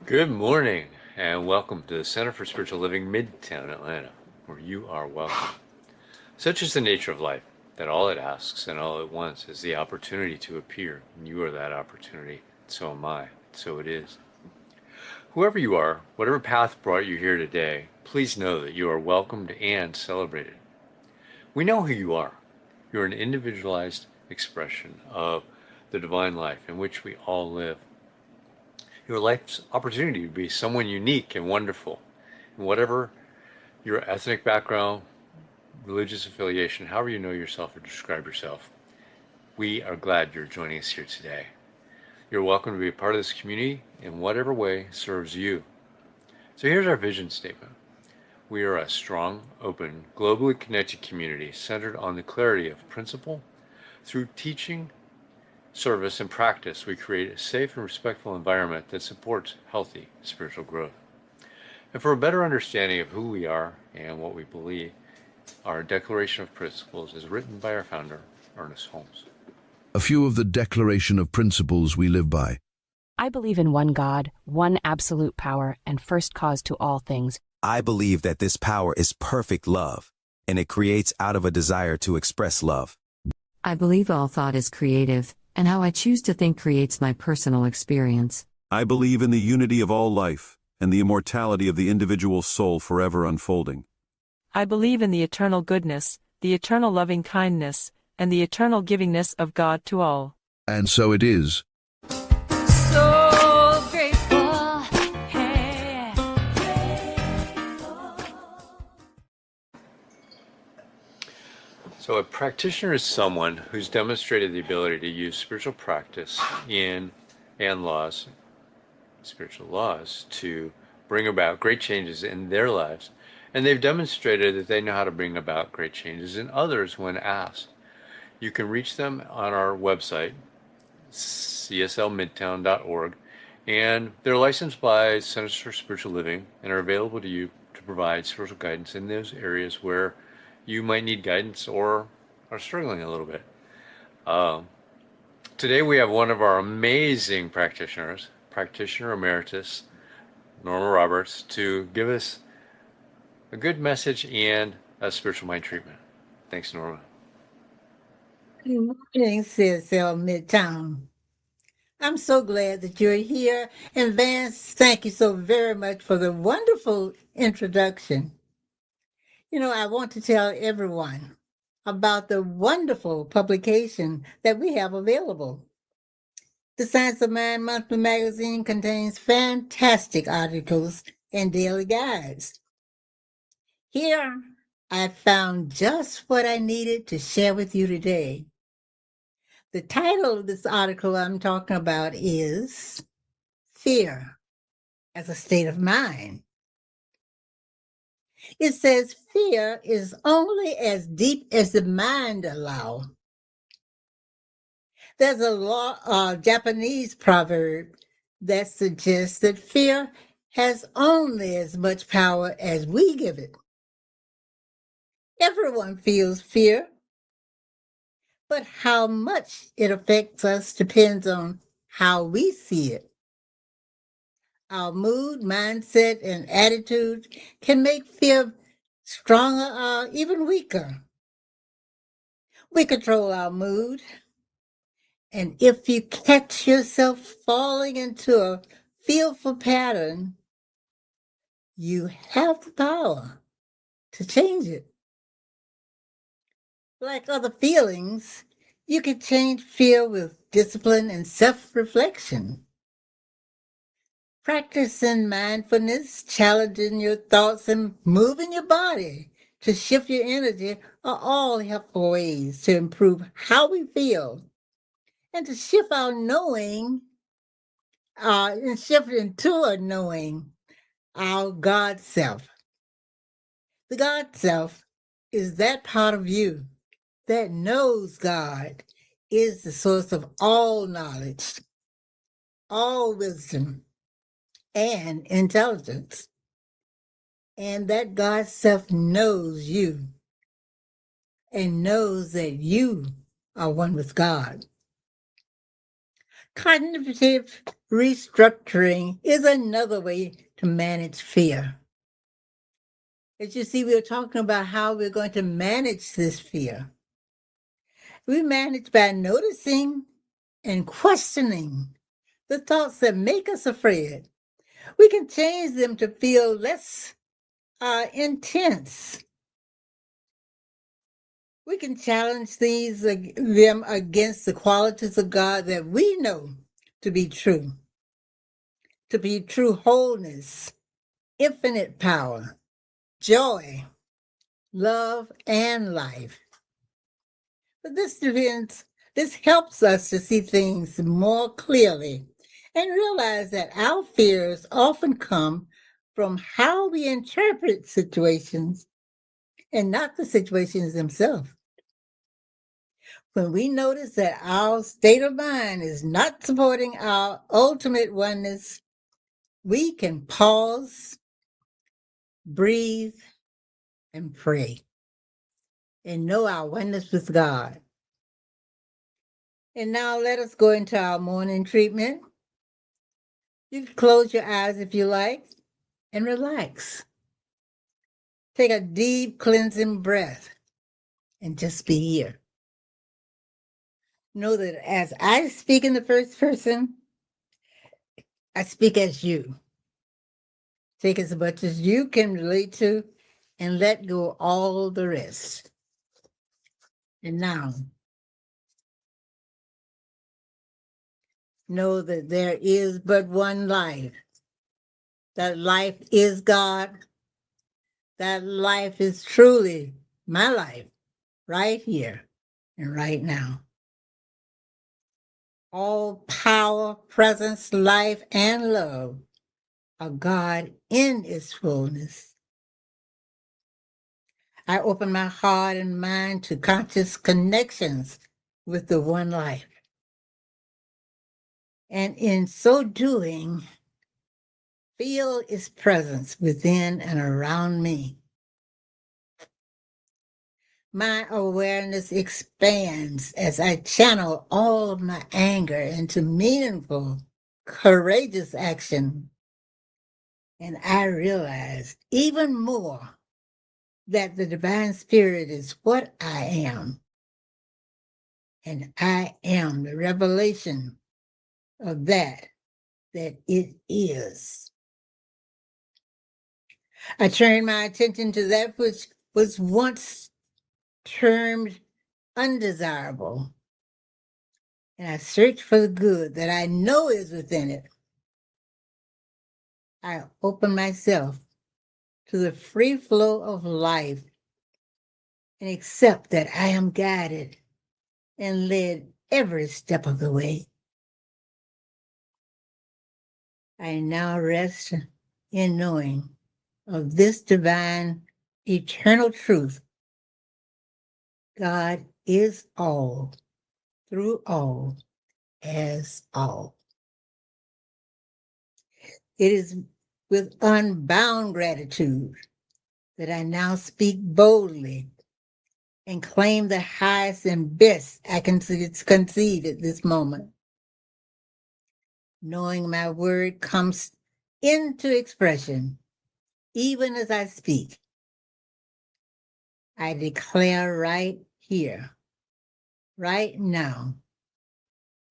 Good morning, and welcome to the Center for Spiritual Living, Midtown Atlanta, where you are welcome. Such is the nature of life, that all it asks and all it wants is the opportunity to appear, and you are that opportunity. So am I. So it is. Whoever you are, whatever path brought you here today, please know that you are welcomed and celebrated. We know who you are. You're an individualized expression of the divine life in which we all live. Your life's opportunity to be someone unique and wonderful. And whatever your ethnic background, religious affiliation, however you know yourself or describe yourself, we are glad you're joining us here today. You're welcome to be a part of this community in whatever way serves you. So here's our vision statement. We are a strong, open, globally connected community centered on the clarity of principle. Through teaching, service, and practice, we create a safe and respectful environment that supports healthy spiritual growth. And for a better understanding of who we are and what we believe, our Declaration of Principles is written by our founder, Ernest Holmes. A few of the declaration of principles we live by. I believe in one God, one absolute power, and first cause to all things. I believe that this power is perfect love, and it creates out of a desire to express love. I believe all thought is creative, and how I choose to think creates my personal experience. I believe in the unity of all life, and the immortality of the individual soul forever unfolding. I believe in the eternal goodness, the eternal loving kindness, and the eternal givingness of God to all. And so it is. So grateful, hey. So a practitioner is someone who's demonstrated the ability to use spiritual practice spiritual laws, to bring about great changes in their lives. And they've demonstrated that they know how to bring about great changes in others when asked. You can reach them on our website, cslmidtown.org, and they're licensed by Centers for Spiritual Living and are available to you to provide spiritual guidance in those areas where you might need guidance or are struggling a little bit. Today we have one of our amazing practitioners, Practitioner Emeritus, Norma Roberts, to give us a good message and a spiritual mind treatment. Thanks, Norma. Good morning, CSL Midtown. I'm so glad that you're here. And Vance, thank you so very much for the wonderful introduction. I want to tell everyone about the wonderful publication that we have available. The Science of Mind Monthly Magazine contains fantastic articles and daily guides. Here, I found just what I needed to share with you today. The title of this article I'm talking about is Fear as a State of Mind. It says fear is only as deep as the mind allows. There's a Japanese proverb that suggests that fear has only as much power as we give it. Everyone feels fear, but how much it affects us depends on how we see it. Our mood, mindset, and attitude can make fear stronger or even weaker. We control our mood, and if you catch yourself falling into a fearful pattern, you have the power to change it. Like other feelings, you can change fear with discipline and self-reflection. Practicing mindfulness, challenging your thoughts, and moving your body to shift your energy are all helpful ways to improve how we feel and to shift our knowing and shift into a knowing our God self. The God self is that part of you that knows God is the source of all knowledge, all wisdom, and intelligence. And that God self knows you and knows that you are one with God. Cognitive restructuring is another way to manage fear. As you see, we're talking about how we're going to manage this fear. We manage by noticing and questioning the thoughts that make us afraid. We can change them to feel less intense. We can challenge them against the qualities of God that we know to be true wholeness, infinite power, joy, love, and life. But this helps us to see things more clearly and realize that our fears often come from how we interpret situations and not the situations themselves. When we notice that our state of mind is not supporting our ultimate oneness, we can pause, breathe, and pray and know our oneness with God. And now let us go into our morning treatment. You can close your eyes if you like and relax. Take a deep cleansing breath and just be here. Know that as I speak in the first person, I speak as you. Take as much as you can relate to and let go all the rest. And now, know that there is but one life. That life is God. That life is truly my life, right here and right now. All power, presence, life, and love of God in its fullness. I open my heart and mind to conscious connections with the one life. And in so doing, feel its presence within and around me. My awareness expands as I channel all of my anger into meaningful, courageous action. And I realize even more that the divine spirit is what I am. And I am the revelation of that it is. I turn my attention to that which was once termed undesirable, and I search for the good that I know is within it. I open myself to the free flow of life and accept that I am guided and led every step of the way. I now rest in knowing of this divine, eternal truth. God is all, through all, as all. It is with unbound gratitude that I now speak boldly and claim the highest and best I can conceive at this moment. Knowing my word comes into expression even as I speak. I declare right here, right now,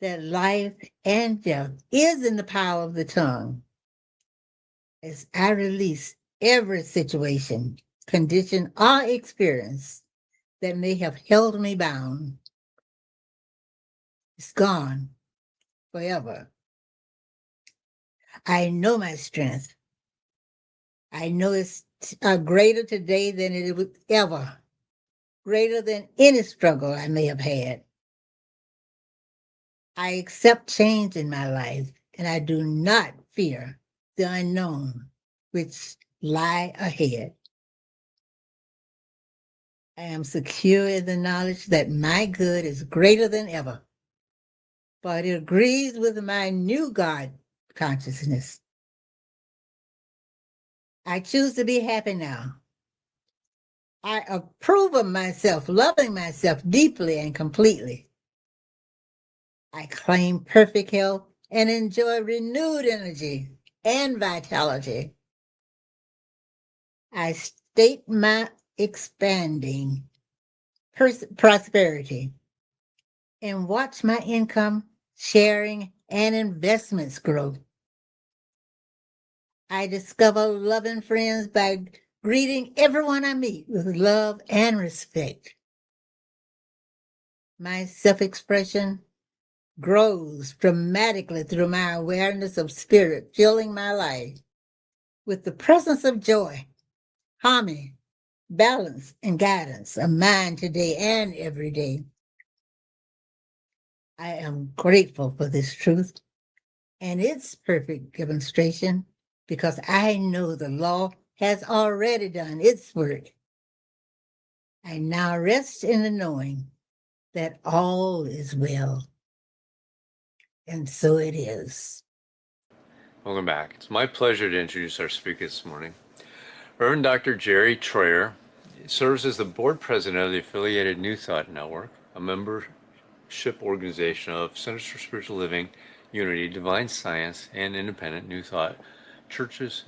that life and death is in the power of the tongue. As I release every situation, condition, or experience that may have held me bound, it's gone forever. I know my strength. I know it's greater today than it was ever, greater than any struggle I may have had. I accept change in my life, and I do not fear the unknown which lie ahead. I am secure in the knowledge that my good is greater than ever, but it agrees with my new God consciousness. I choose to be happy now. I approve of myself, loving myself deeply and completely. I claim perfect health and enjoy renewed energy and vitality. I state my expanding prosperity and watch my income, sharing, and investments grow. I discover loving friends by greeting everyone I meet with love and respect. My self expression grows dramatically through my awareness of spirit filling my life with the presence of joy, harmony, balance, and guidance of mine today and every day. I am grateful for this truth and its perfect demonstration because I know the law has already done its work. I now rest in the knowing that all is well, and so it is. Welcome back. It's my pleasure to introduce our speaker this morning. Reverend Dr. Jerry Troyer serves as the board president of the affiliated New Thought Network, a membership organization of Centers for Spiritual Living, Unity, Divine Science, and Independent New Thought churches,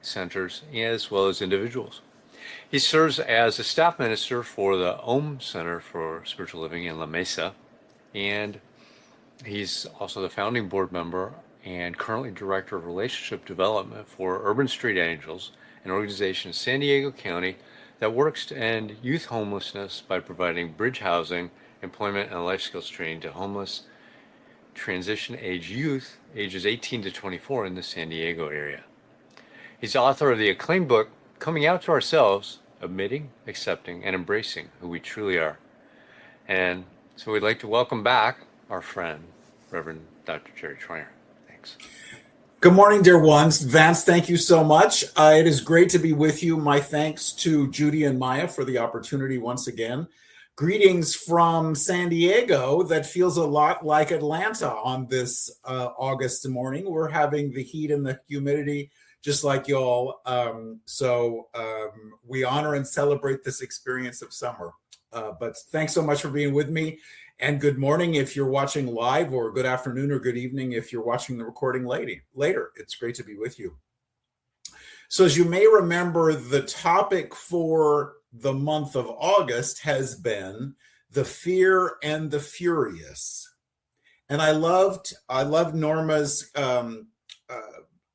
centers, as well as individuals. He serves as a staff minister for the Om Center for Spiritual Living in La Mesa, and he's also the founding board member and currently director of relationship development for Urban Street Angels, an organization in San Diego County that works to end youth homelessness by providing bridge housing, employment, and life skills training to homeless transition age youth ages 18 to 24 in the San Diego area. He's the author of the acclaimed book, Coming Out to Ourselves, Admitting, Accepting, and Embracing Who We Truly Are. And so we'd like to welcome back our friend, Reverend Dr. Jerry Troyer. Thanks. Good morning, dear ones. Vance, thank you so much. It is great to be with you. My thanks to Judy and Maya for the opportunity once again. Greetings from San Diego that feels a lot like Atlanta on this August morning. We're having the heat and the humidity just like y'all. So we honor and celebrate this experience of summer. But thanks so much for being with me. And good morning if you're watching live, or good afternoon or good evening if you're watching the recording later. It's great to be with you. So as you may remember, the topic for the month of August has been the fear and the furious. And I loved Norma's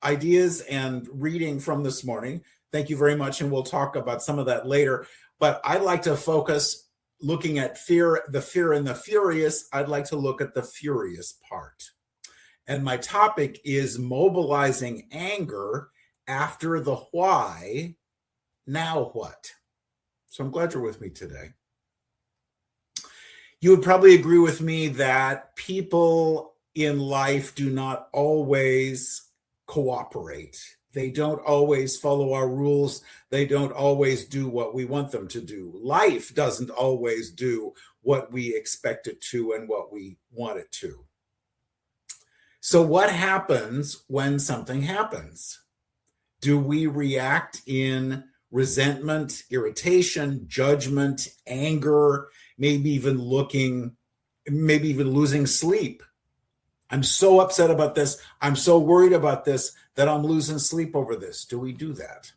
ideas and reading from this morning. Thank you very much. And we'll talk about some of that later. But I'd like to focus looking at fear and the furious. I'd like to look at the furious part. And my topic is mobilizing anger after the why, now what? So I'm glad you're with me today. You would probably agree with me that people in life do not always cooperate. They don't always follow our rules. They don't always do what we want them to do. Life doesn't always do what we expect it to and what we want it to. So what happens when something happens? Do we react in resentment, irritation, judgment, anger, maybe even losing sleep? I'm so upset about this. I'm so worried about this that I'm losing sleep over this. Do we do that?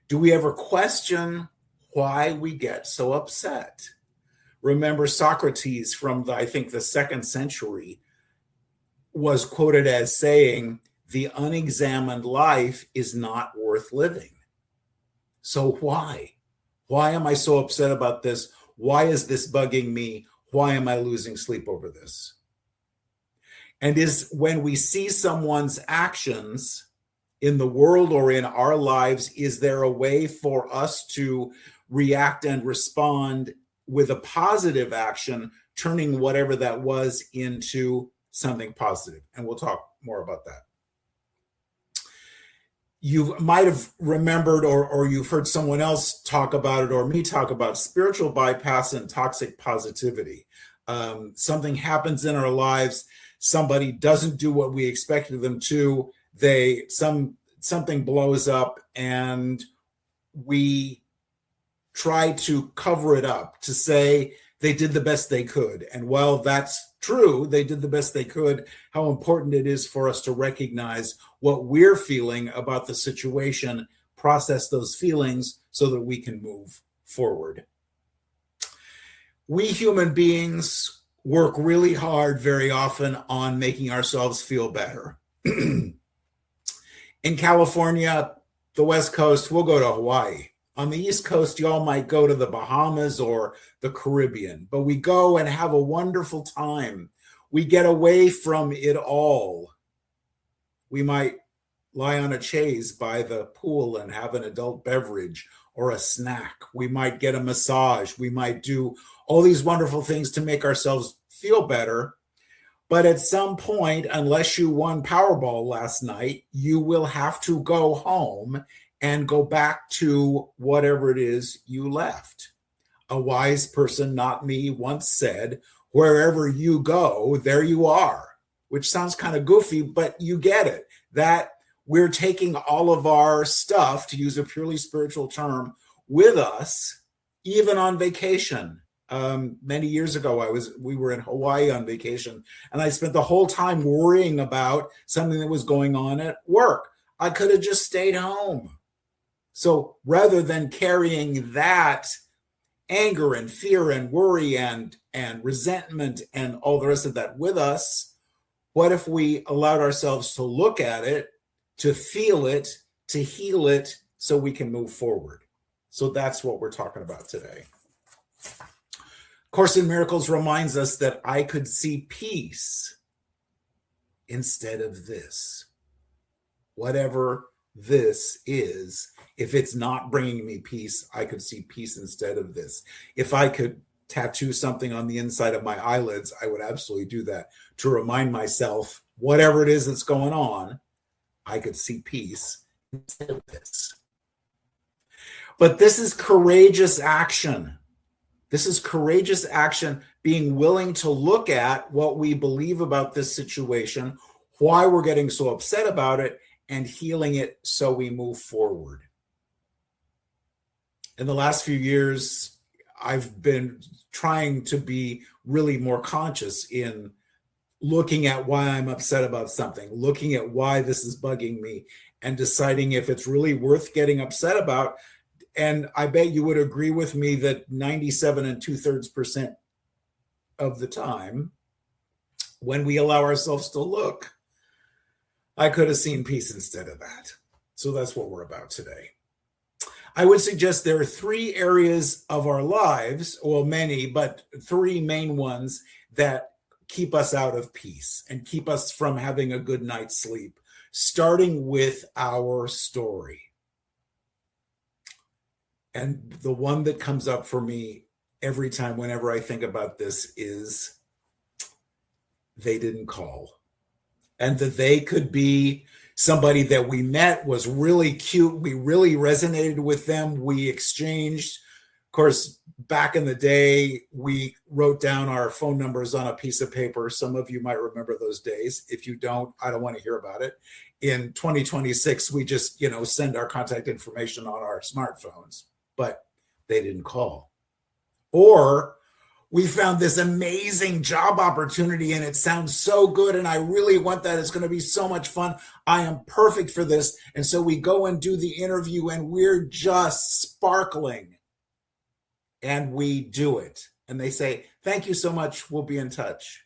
Do we ever question why we get so upset? Remember Socrates from I think the 2nd century was quoted as saying, "The unexamined life is not worth living." So why? Why am I so upset about this? Why is this bugging me? Why am I losing sleep over this? And is when we see someone's actions in the world or in our lives, is there a way for us to react and respond with a positive action, turning whatever that was into something positive? And we'll talk more about that. You might have remembered or you've heard someone else talk about it or me talk about spiritual bypass and toxic positivity. Something happens in our lives. Somebody doesn't do what we expected them to. Something blows up and we try to cover it up, to say they did the best they could. And while that's true, they did the best they could, how important it is for us to recognize what we're feeling about the situation, process those feelings so that we can move forward. We human beings work really hard very often on making ourselves feel better. In California, the West Coast, we'll go to Hawaii. On the East Coast, y'all might go to the Bahamas or the Caribbean, but we go and have a wonderful time. We get away from it all. We might lie on a chaise by the pool and have an adult beverage or a snack. We might get a massage. We might do all these wonderful things to make ourselves feel better. But at some point, unless you won Powerball last night, you will have to go home and go back to whatever it is you left. A wise person, not me, once said, wherever you go, there you are, which sounds kind of goofy, but you get it, that we're taking all of our stuff, to use a purely spiritual term, with us, even on vacation. Many years ago, we were in Hawaii on vacation, and I spent the whole time worrying about something that was going on at work. I could have just stayed home. So rather than carrying that anger and fear and worry and resentment and all the rest of that with us, what if we allowed ourselves to look at it, to feel it, to heal it, so we can move forward? So that's what we're talking about today. Course in Miracles reminds us that I could see peace instead of this. Whatever this is, if it's not bringing me peace, I could see peace instead of this. If I could tattoo something on the inside of my eyelids, I would absolutely do that to remind myself, whatever it is that's going on, I could see peace instead of this. But this is courageous action. This is courageous action, being willing to look at what we believe about this situation, why we're getting so upset about it, and healing it so we move forward. In the last few years, I've been trying to be really more conscious in looking at why I'm upset about something, looking at why this is bugging me, and deciding if it's really worth getting upset about. And I bet you would agree with me that 97 2/3% of the time, when we allow ourselves to look, I could have seen peace instead of that. So that's what we're about today. I would suggest there are 3 areas of our lives, well, many, but 3 main ones that keep us out of peace and keep us from having a good night's sleep, starting with our story. And the one that comes up for me every time, whenever I think about this, is they didn't call. And that they could be somebody that we met, was really cute. We really resonated with them. We exchanged. Of course, back in the day, we wrote down our phone numbers on a piece of paper. Some of you might remember those days. If you don't, I don't want to hear about it. In 2026, we just, send our contact information on our smartphones. But they didn't call. Or we found this amazing job opportunity and it sounds so good and I really want that. It's going to be so much fun. I am perfect for this. And so we go and do the interview and we're just sparkling. And we do it. And they say, thank you so much. We'll be in touch.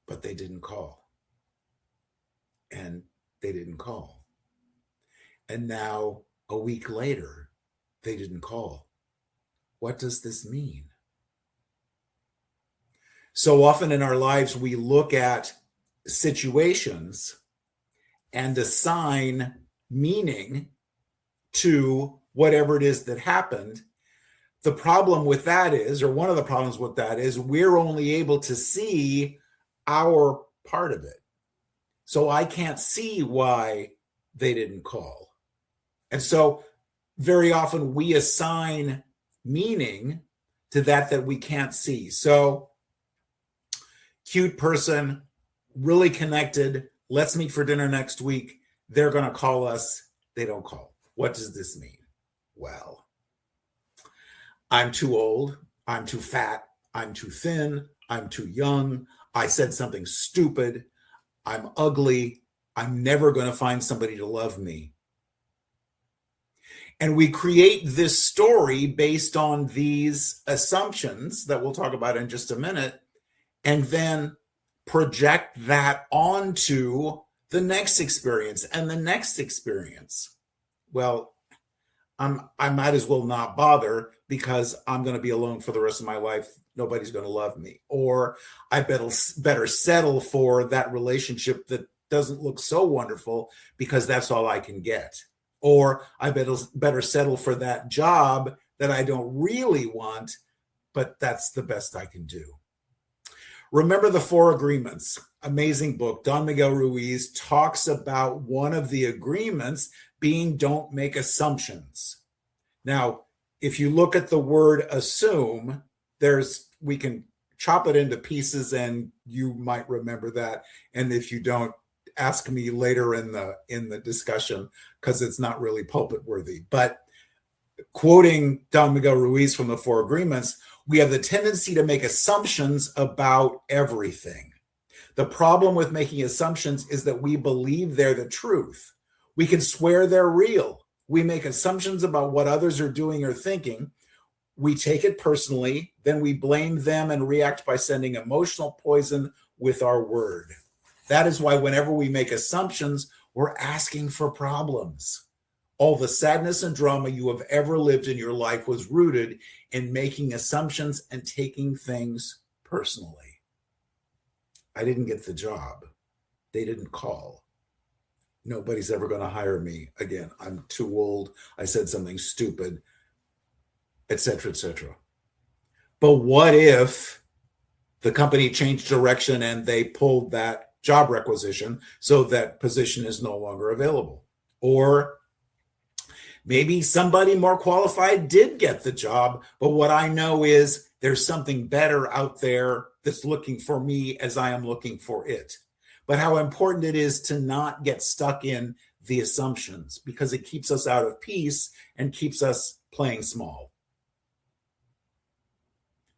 But they didn't call. And they didn't call. And now a week later, they didn't call. What does this mean? So often in our lives, we look at situations and assign meaning to whatever it is that happened. The problem with that is, or one of the problems with that is, we're only able to see our part of it. So I can't see why they didn't call. And so very often we assign meaning to that we can't see. So cute person, really connected, let's meet for dinner next week. They're going to call us. They don't call. What does this mean? Well, I'm too old. I'm too fat, I'm too thin, I'm too young, I said something stupid, I'm ugly, I'm never going to find somebody to love me. And we create this story based on these assumptions that we'll talk about in just a minute, and then project that onto the next experience and the next experience. Well, I might as well not bother because I'm going to be alone for the rest of my life. Nobody's going to love me. Or I better settle for that relationship that doesn't look so wonderful because that's all I can get. Or I better settle for that job that I don't really want, but that's the best I can do. Remember the Four Agreements, amazing book. Don Miguel Ruiz talks about one of the agreements being don't make assumptions. Now, if you look at the word assume, we can chop it into pieces and you might remember that. And if you don't, ask me later in the discussion because it's not really pulpit worthy. But quoting Don Miguel Ruiz from the Four Agreements, we have the tendency to make assumptions about everything. The problem with making assumptions is that we believe they're the truth. We can swear they're real. We make assumptions about what others are doing or thinking. We take it personally, then we blame them and react by sending emotional poison with our word. That is why whenever we make assumptions, we're asking for problems. All the sadness and drama you have ever lived in your life was rooted in making assumptions and taking things personally. I didn't get the job. They didn't call. Nobody's ever going to hire me again. I'm too old. I said something stupid, etc., etc. But what if the company changed direction and they pulled that job requisition so that position is no longer available? Or maybe somebody more qualified did get the job, but what I know is there's something better out there that's looking for me as I am looking for it. But how important it is to not get stuck in the assumptions because it keeps us out of peace and keeps us playing small.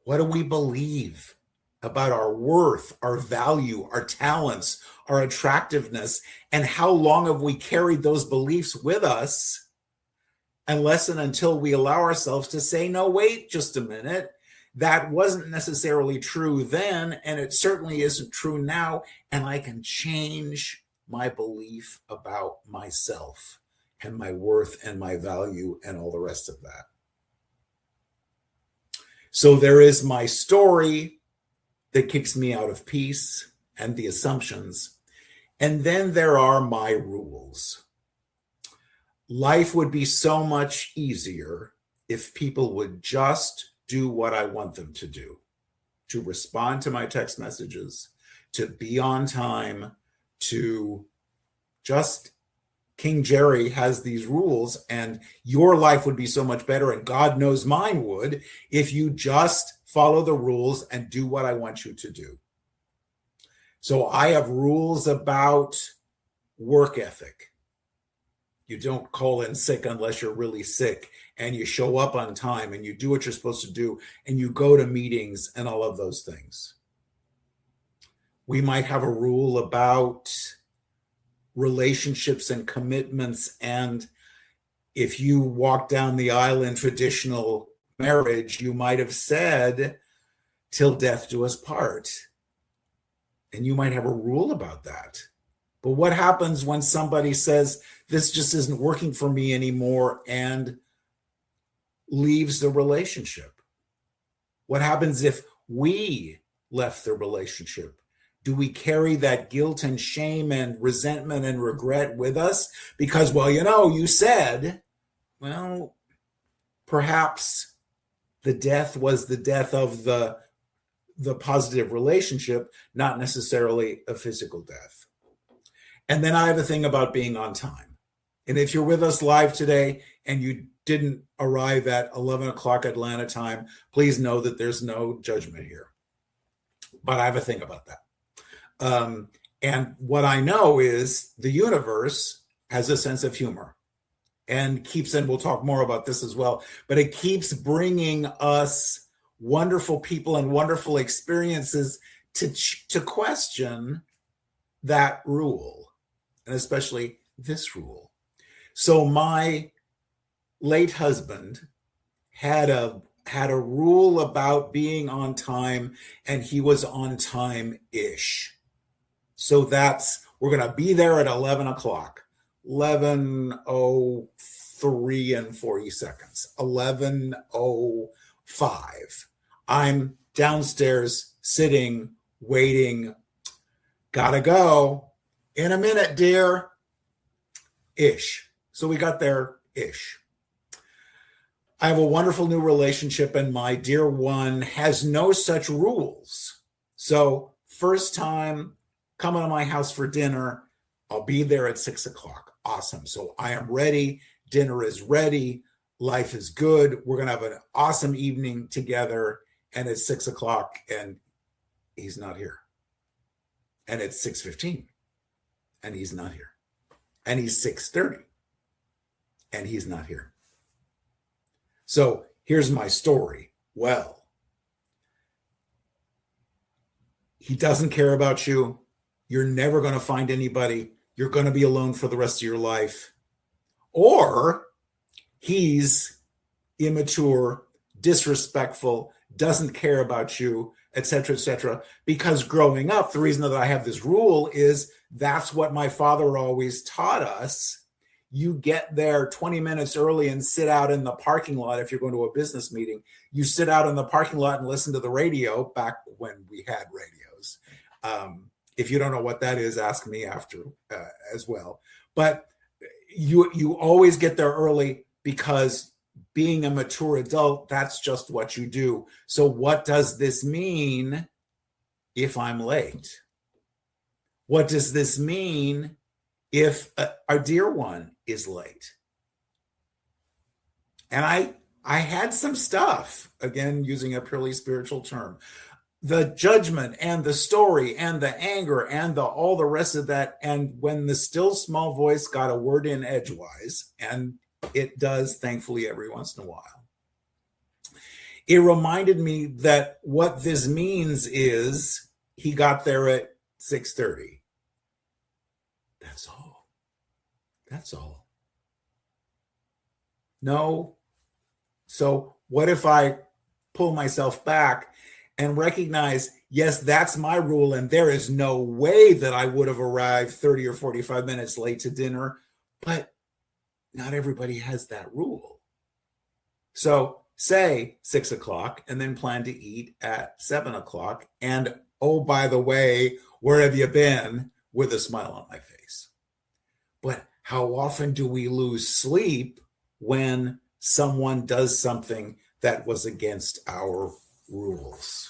What do we believe about our worth, our value, our talents, our attractiveness, and how long have we carried those beliefs with us unless and until we allow ourselves to say, no, wait just a minute, that wasn't necessarily true then, and it certainly isn't true now, and I can change my belief about myself and my worth and my value and all the rest of that. So there is my story that keeps me out of peace and the assumptions. And then there are my rules. Life would be so much easier if people would just do what I want them to do, to respond to my text messages, to be on time, to just King Jerry has these rules, and your life would be so much better, and God knows mine would, if you just follow the rules and do what I want you to do. So I have rules about work ethic. You don't call in sick unless you're really sick, and you show up on time, and you do what you're supposed to do, and you go to meetings and all of those things. We might have a rule about relationships and commitments, and if you walk down the aisle in traditional marriage, you might have said, till death do us part. And you might have a rule about that. But what happens when somebody says, this just isn't working for me anymore and leaves the relationship? What happens if we left the relationship? Do we carry that guilt and shame and resentment and regret with us? Because, well, you said, well, perhaps the death was the death of the positive relationship, not necessarily a physical death. And then I have a thing about being on time. And if you're with us live today and you didn't arrive at 11 o'clock Atlanta time, please know that there's no judgment here. But I have a thing about that. And what I know is the universe has a sense of humor and keeps, and we'll talk more about this as well, but it keeps bringing us wonderful people and wonderful experiences to question that rule, and especially this rule. So my late husband had a rule about being on time, and he was on time-ish. So we're going to be there at 11 o'clock, 11:03 and 40 seconds, 11:05. I'm downstairs sitting, waiting, gotta go. In a minute, dear. Ish. So we got there, ish. I have a wonderful new relationship, and my dear one has no such rules. So first time coming to my house for dinner, I'll be there at 6 o'clock. Awesome. So I am ready. Dinner is ready. Life is good. We're going to have an awesome evening together. And it's 6 o'clock and he's not here. And it's 6:15 and he's not here. And he's 6:30 and he's not here. So here's my story. Well, he doesn't care about you. You're never going to find anybody. You're going to be alone for the rest of your life. Or he's immature, disrespectful, doesn't care about you, etc., etc. Because growing up, the reason that I have this rule is that's what my father always taught us. You get there 20 minutes early and sit out in the parking lot. If you're going to a business meeting, you sit out in the parking lot and listen to the radio back when we had radios. If you don't know what that is, ask me after as well. But you always get there early because being a mature adult, that's just what you do. So what does this mean if I'm late? What does this mean if our dear one is late? And I had some stuff, again, using a purely spiritual term, the judgment and the story and the anger and all the rest of that. And when the still small voice got a word in edgewise, and it does, thankfully, every once in a while, it reminded me that what this means is he got there at 6:30. That's all. That's all. No. So what if I pull myself back and recognize, yes, that's my rule, and there is no way that I would have arrived 30 or 45 minutes late to dinner, but not everybody has that rule. So say 6 o'clock and then plan to eat at 7 o'clock. And oh, by the way, where have you been? With a smile on my face. But how often do we lose sleep when someone does something that was against our rules?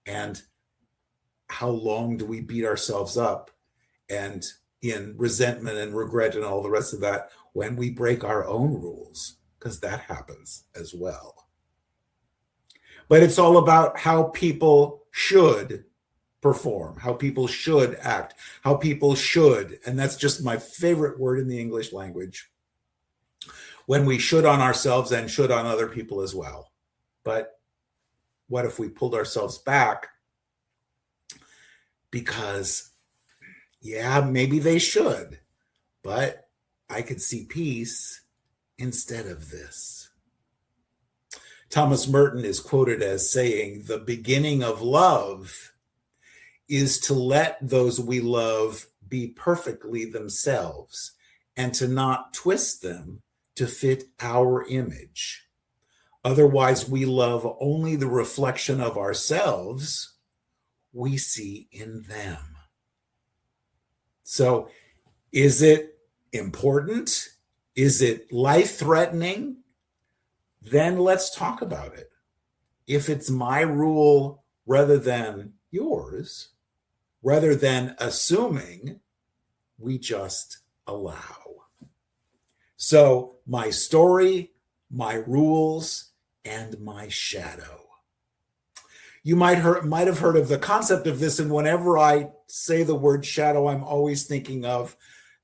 And how long do we beat ourselves up and in resentment and regret and all the rest of that when we break our own rules? Because that happens as well. But it's all about how people should perform, how people should act, how people should, and that's just my favorite word in the English language, when we should on ourselves and should on other people as well. But what if we pulled ourselves back? Because, yeah, maybe they should, but I could see peace instead of this. Thomas Merton is quoted as saying, "The beginning of love is to let those we love be perfectly themselves and to not twist them to fit our image. Otherwise, we love only the reflection of ourselves we see in them." So is it important? Is it life-threatening? Then let's talk about it. If it's my rule rather than yours, rather than assuming, we just allow. So my story, my rules, and my shadow. You might have heard of the concept of this, and whenever I say the word shadow, I'm always thinking of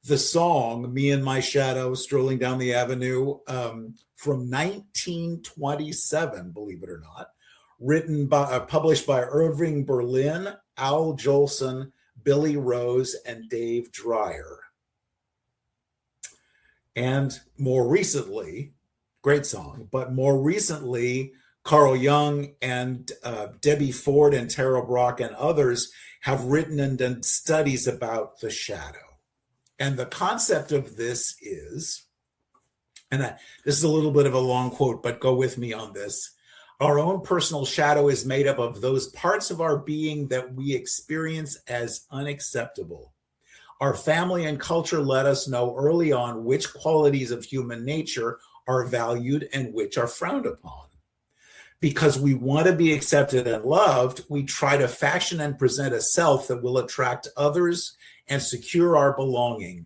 the song "Me and My Shadow Strolling Down the Avenue" from 1927, believe it or not, published by Irving Berlin, Al Jolson, Billy Rose, and Dave Dreyer. And more recently, great song, but more recently, Carl Jung and Debbie Ford and Tara Brach and others have written and done studies about the shadow. And the concept of this is, and this is a little bit of a long quote, but go with me on this. Our own personal shadow is made up of those parts of our being that we experience as unacceptable. Our family and culture let us know early on which qualities of human nature are valued and which are frowned upon. Because we want to be accepted and loved, we try to fashion and present a self that will attract others and secure our belonging.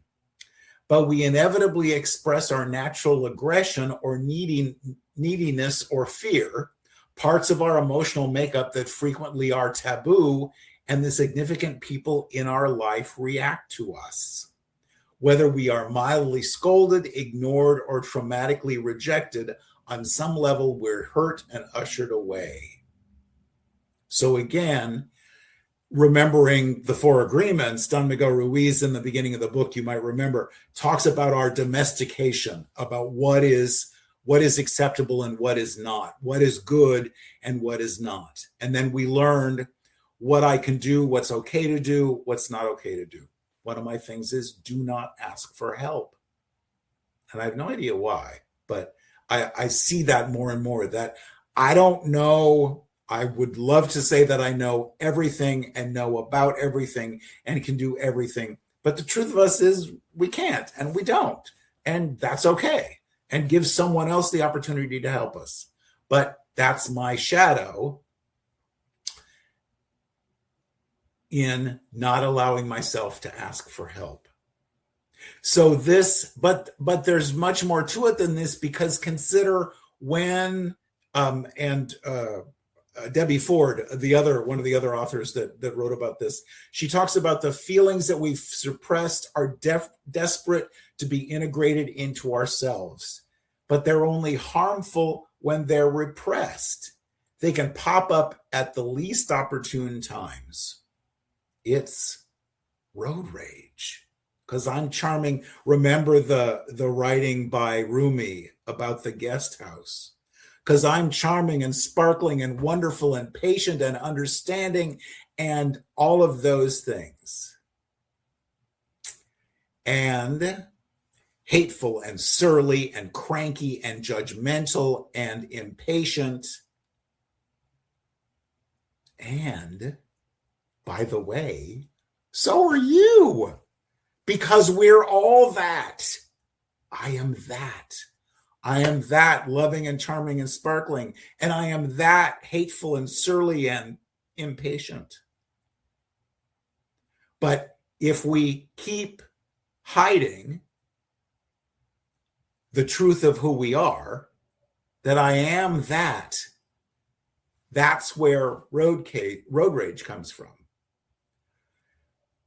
But we inevitably express our natural aggression or neediness or fear, parts of our emotional makeup that frequently are taboo, and the significant people in our life react to us. Whether we are mildly scolded, ignored, or traumatically rejected, on some level we're hurt and ushered away. So again, remembering the four agreements, Don Miguel Ruiz in the beginning of the book, you might remember, talks about our domestication, about what is acceptable and what is not, what is good and what is not. And then we learned what I can do, what's okay to do, what's not okay to do. One of my things is do not ask for help. And I have no idea why, but I see that more and more, that I don't know. I would love to say that I know everything and know about everything and can do everything. But the truth of us is we can't and we don't. And that's okay. And give someone else the opportunity to help us. But that's my shadow in not allowing myself to ask for help. So this, but there's much more to it than this, because consider when, Debbie Ford, one of the other authors that wrote about this, she talks about the feelings that we've suppressed are desperate to be integrated into ourselves, but they're only harmful when they're repressed. They can pop up at the least opportune times. It's road rage. Because I'm charming. Remember the writing by Rumi about the guest house. Because I'm charming and sparkling and wonderful and patient and understanding and all of those things. And hateful and surly and cranky and judgmental and impatient. And, by the way, so are you. Because we're all that. I am that. I am that loving and charming and sparkling. And I am that hateful and surly and impatient. But if we keep hiding the truth of who we are, that I am that, that's where road rage comes from.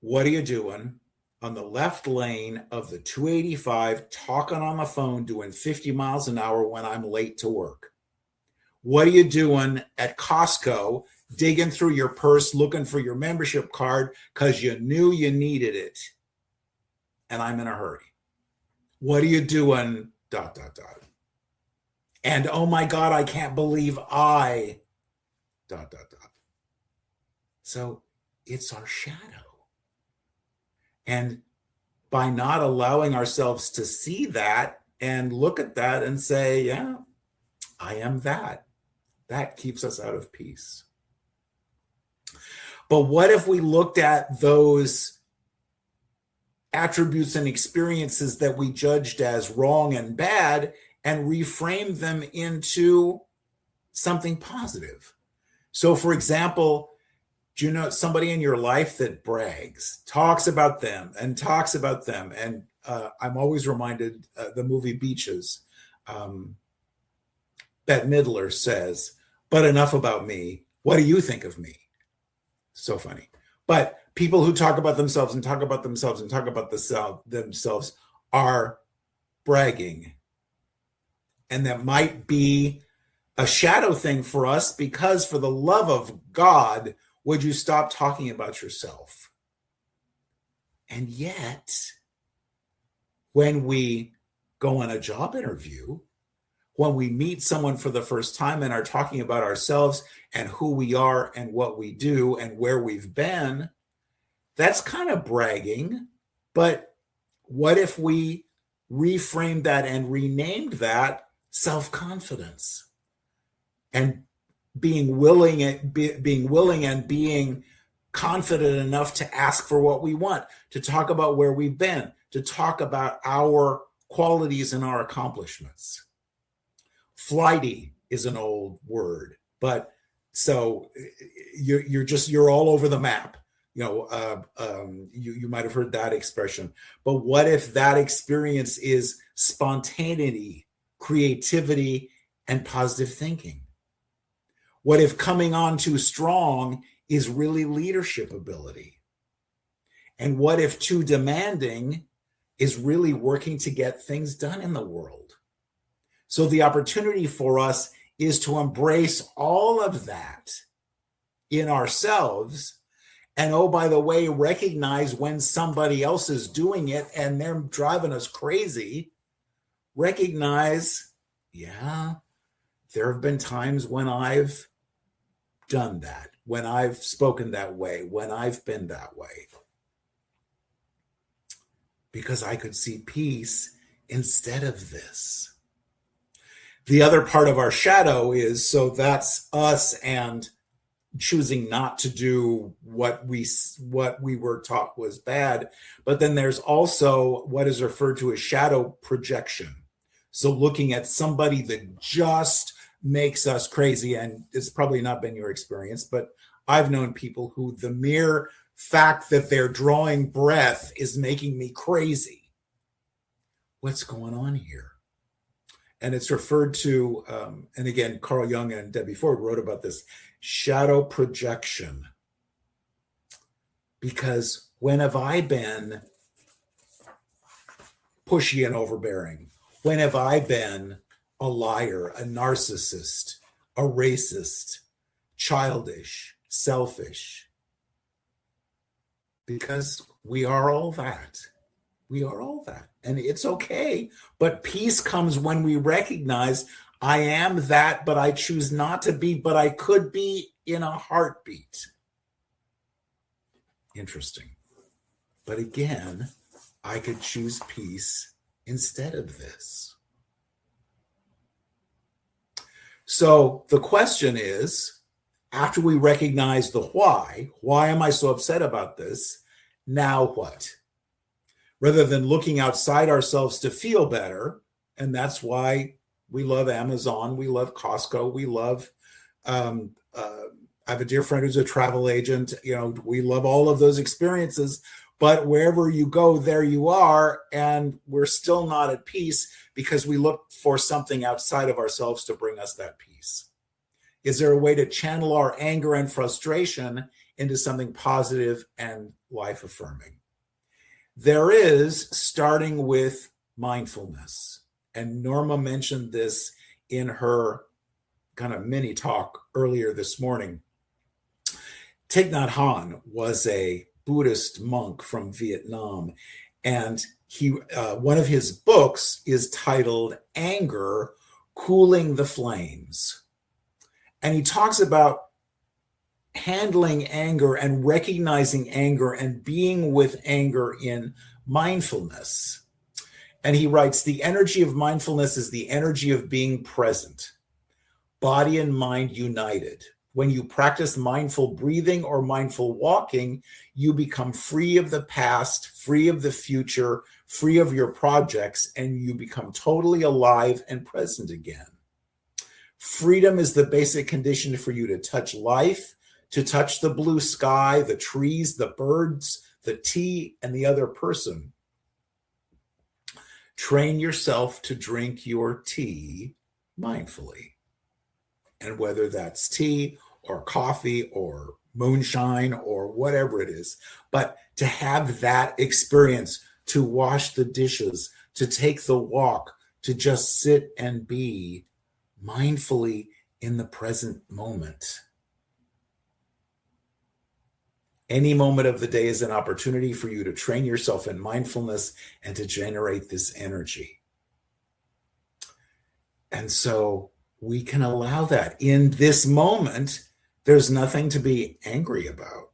What are you doing on the left lane of the 285, talking on the phone, doing 50 miles an hour when I'm late to work? What are you doing at Costco, digging through your purse, looking for your membership card because you knew you needed it and I'm in a hurry? What are you doing, ... And oh my God, I can't believe I ... So it's our shadow. And by not allowing ourselves to see that and look at that and say, yeah, I am that, that keeps us out of peace. But what if we looked at those attributes and experiences that we judged as wrong and bad and reframed them into something positive? So, for example, do you know somebody in your life that brags, talks about them? And I'm always reminded the movie Beaches. Bette Midler says, "But enough about me. What do you think of me?" So funny. But People who talk about themselves and talk about themselves and talk about themselves are bragging. And that might be a shadow thing for us, because for the love of God, would you stop talking about yourself? And yet, when we go on a job interview, when we meet someone for the first time and are talking about ourselves and who we are and what we do and where we've been, that's kind of bragging. But what if we reframed that and renamed that self-confidence, and being willing and being confident enough to ask for what we want, to talk about where we've been, to talk about our qualities and our accomplishments. Flighty is an old word, but so you're all over the map. You might have heard that expression. But what if that experience is spontaneity, creativity, and positive thinking? What if coming on too strong is really leadership ability? And what if too demanding is really working to get things done in the world? So the opportunity for us is to embrace all of that in ourselves. And oh, by the way, recognize when somebody else is doing it and they're driving us crazy. Recognize, yeah, there have been times when I've done that, when I've spoken that way, when I've been that way. Because I could see peace instead of this. The other part of our shadow is, so that's us and choosing not to do what we were taught was bad. But then there's also what is referred to as shadow projection. So looking at somebody that just makes us crazy, and it's probably not been your experience, but I've known people who the mere fact that they're drawing breath is making me crazy. What's going on here? And it's referred to, and again, Carl Jung and Debbie Ford wrote about this, shadow projection. Because when have I been pushy and overbearing? When have I been a liar, a narcissist, a racist, childish, selfish? Because we are all that. We are all that. And it's okay. But peace comes when we recognize I am that, but I choose not to be, but I could be in a heartbeat. Interesting. But again, I could choose peace instead of this. So the question is, after we recognize the why am I so upset about this? Now what? Rather than looking outside ourselves to feel better, and that's why we love Amazon, we love Costco, we love, I have a dear friend who's a travel agent, we love all of those experiences, but wherever you go, there you are, and we're still not at peace because we look for something outside of ourselves to bring us that peace. Is there a way to channel our anger and frustration into something positive and life-affirming? There is, starting with mindfulness. And Norma mentioned this in her kind of mini talk earlier this morning. Thich Nhat Hanh was a Buddhist monk from Vietnam, and one of his books is titled Anger, Cooling the Flames. And he talks about handling anger and recognizing anger and being with anger in mindfulness. And he writes, the energy of mindfulness is the energy of being present, body and mind united. When you practice mindful breathing or mindful walking, you become free of the past, free of the future, free of your projects, and you become totally alive and present again. Freedom is the basic condition for you to touch life, to touch the blue sky, the trees, the birds, the tea, and the other person. Train yourself to drink your tea mindfully. And whether that's tea or coffee or moonshine or whatever it is. But to have that experience, to wash the dishes, to take the walk, to just sit and be mindfully in the present moment. Any moment of the day is an opportunity for you to train yourself in mindfulness and to generate this energy. And so we can allow that. In this moment, there's nothing to be angry about.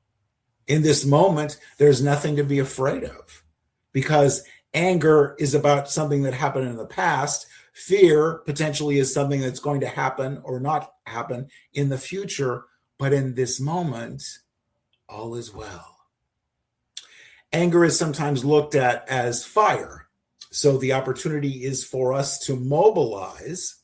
In this moment, there's nothing to be afraid of, because anger is about something that happened in the past. Fear potentially is something that's going to happen or not happen in the future. But in this moment, all is well. Anger is sometimes looked at as fire. So the opportunity is for us to mobilize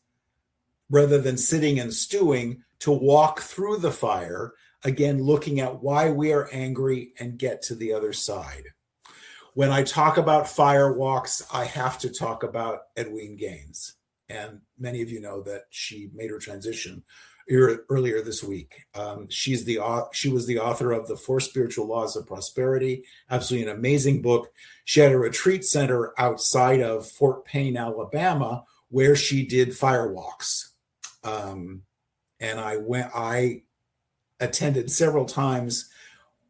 rather than sitting and stewing, to walk through the fire, again, looking at why we are angry and get to the other side. When I talk about fire walks, I have to talk about Edwene Gaines. And many of you know that she made her transition earlier this week. She was the author of The Four Spiritual Laws of Prosperity, absolutely an amazing book. She had a retreat center outside of Fort Payne, Alabama, where she did fire walks. And I attended several times,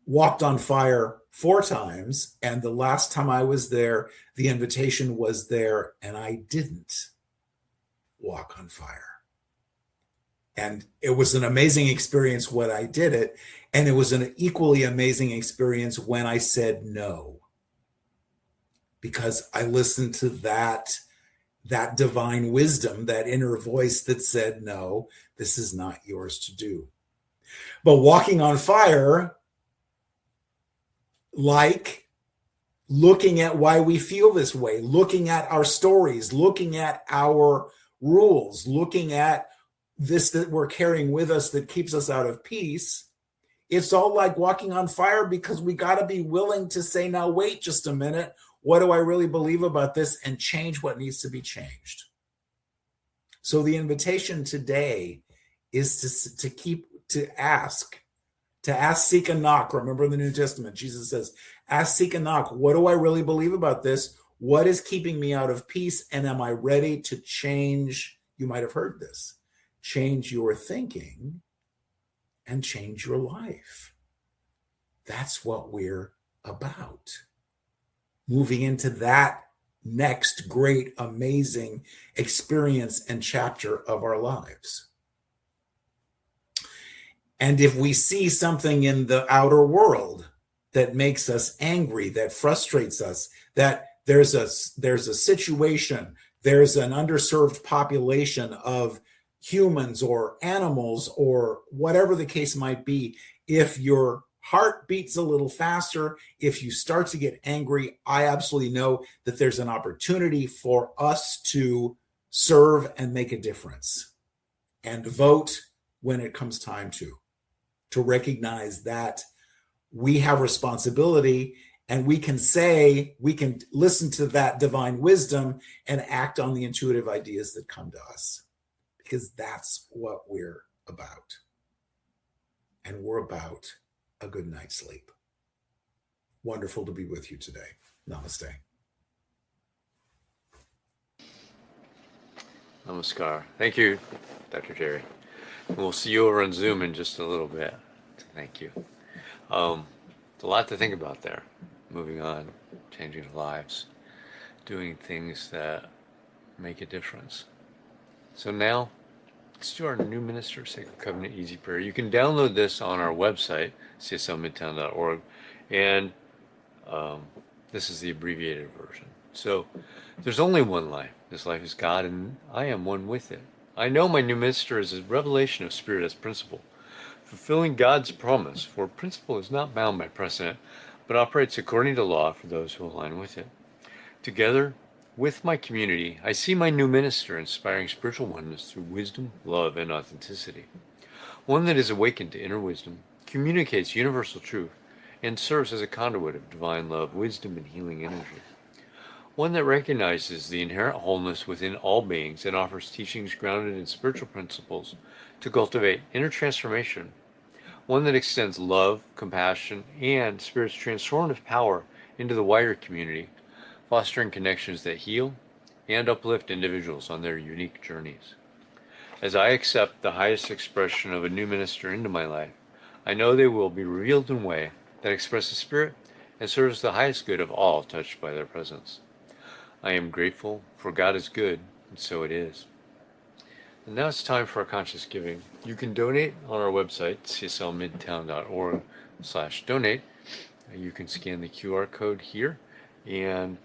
walked on fire 4 times. And the last time I was there, the invitation was there and I didn't walk on fire. And it was an amazing experience when I did it. And it was an equally amazing experience when I said no, because I listened to that divine wisdom, that inner voice that said, no, this is not yours to do. But walking on fire, like looking at why we feel this way, looking at our stories, looking at our rules, looking at this that we're carrying with us that keeps us out of peace. It's all like walking on fire, because we got to be willing to say, now, wait just a minute. What do I really believe about this? And change what needs to be changed. So the invitation today is to ask, seek, and knock. Remember in the New Testament, Jesus says, ask, seek, and knock. What do I really believe about this? What is keeping me out of peace? And am I ready to change? You might have heard this. Change your thinking and change your life. That's what we're about. Moving into that next great, amazing experience and chapter of our lives. And if we see something in the outer world that makes us angry, that frustrates us, that there's a situation, there's an underserved population of humans or animals or whatever the case might be, if your heart beats a little faster, if you start to get angry, I absolutely know that there's an opportunity for us to serve and make a difference and vote when it comes time to recognize that we have responsibility, and we can listen to that divine wisdom and act on the intuitive ideas that come to us, because that's what we're about. And we're about a good night's sleep. Wonderful to be with you today. Namaste. Namaskar. Thank you, Dr. Jerry. We'll see you over on Zoom in just a little bit. Thank you. It's a lot to think about there. Moving on, changing lives, doing things that make a difference. So now, let's do our new Minister of Sacred Covenant Easy Prayer. You can download this on our website, cslmidtown.org, and this is the abbreviated version. So there's only one life. This life is God, and I am one with it. I know my new minister is a revelation of Spirit as principle, fulfilling God's promise, for principle is not bound by precedent, but operates according to law for those who align with it. Together with my community, I see my new minister inspiring spiritual oneness through wisdom, love, and authenticity. One that is awakened to inner wisdom, communicates universal truth, and serves as a conduit of divine love, wisdom, and healing energy. One that recognizes the inherent wholeness within all beings and offers teachings grounded in spiritual principles to cultivate inner transformation. one that extends love, compassion, and Spirit's transformative power into the wider community, fostering connections that heal and uplift individuals on their unique journeys. As I accept the highest expression of a new minister into my life, I know they will be revealed in a way that expresses Spirit and serves the highest good of all touched by their presence. I am grateful, for God is good, and so it is. And now it's time for our conscious giving. You can donate on our website, cslmidtown.org/donate. You can scan the QR code here, and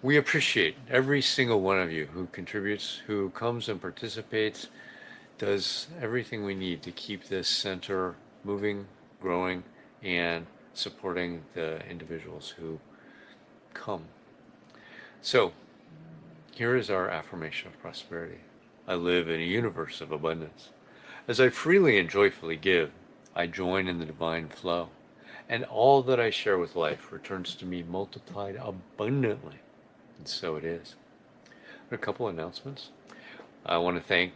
we appreciate every single one of you who contributes, who comes and participates, does everything we need to keep this center moving, growing, and supporting the individuals who come. So, here is our affirmation of prosperity. I live in a universe of abundance. As I freely and joyfully give, I join in the divine flow, and all that I share with life returns to me multiplied abundantly. And so it is. A couple announcements. I want to thank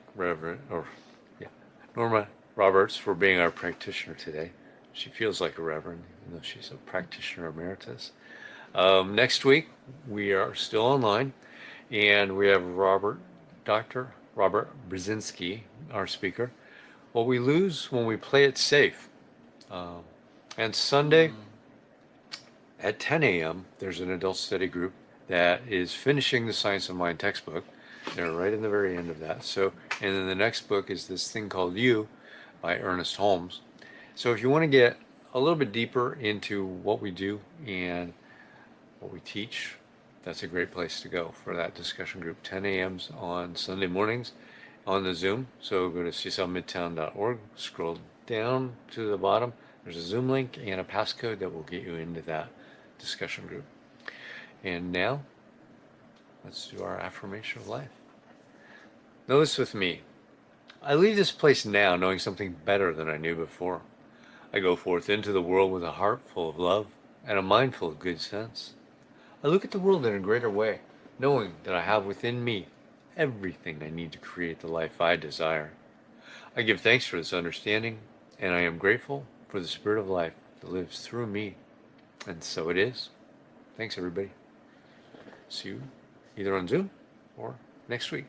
Norma Roberts for being our practitioner today. She feels like a reverend, even though she's a practitioner emeritus. Next week, we are still online, and we have Dr. Robert Brzezinski, our speaker. What we lose when we play it safe. And Sunday at 10 a.m., there's an adult study group that is finishing the Science of Mind textbook. They're right in the very end of that. So, and then the next book is this thing called You by Ernest Holmes. So if you want to get a little bit deeper into what we do and what we teach, that's a great place to go for that discussion group. 10 a.m. on Sunday mornings on the Zoom. So go to cslmidtown.org, scroll down to the bottom. There's a Zoom link and a passcode that will get you into that discussion group. And now, let's do our affirmation of life. Know this with me. I leave this place now knowing something better than I knew before. I go forth into the world with a heart full of love and a mind full of good sense. I look at the world in a greater way, knowing that I have within me everything I need to create the life I desire. I give thanks for this understanding, and I am grateful for the Spirit of life that lives through me. And so it is. Thanks, everybody. See you either on Zoom or next week.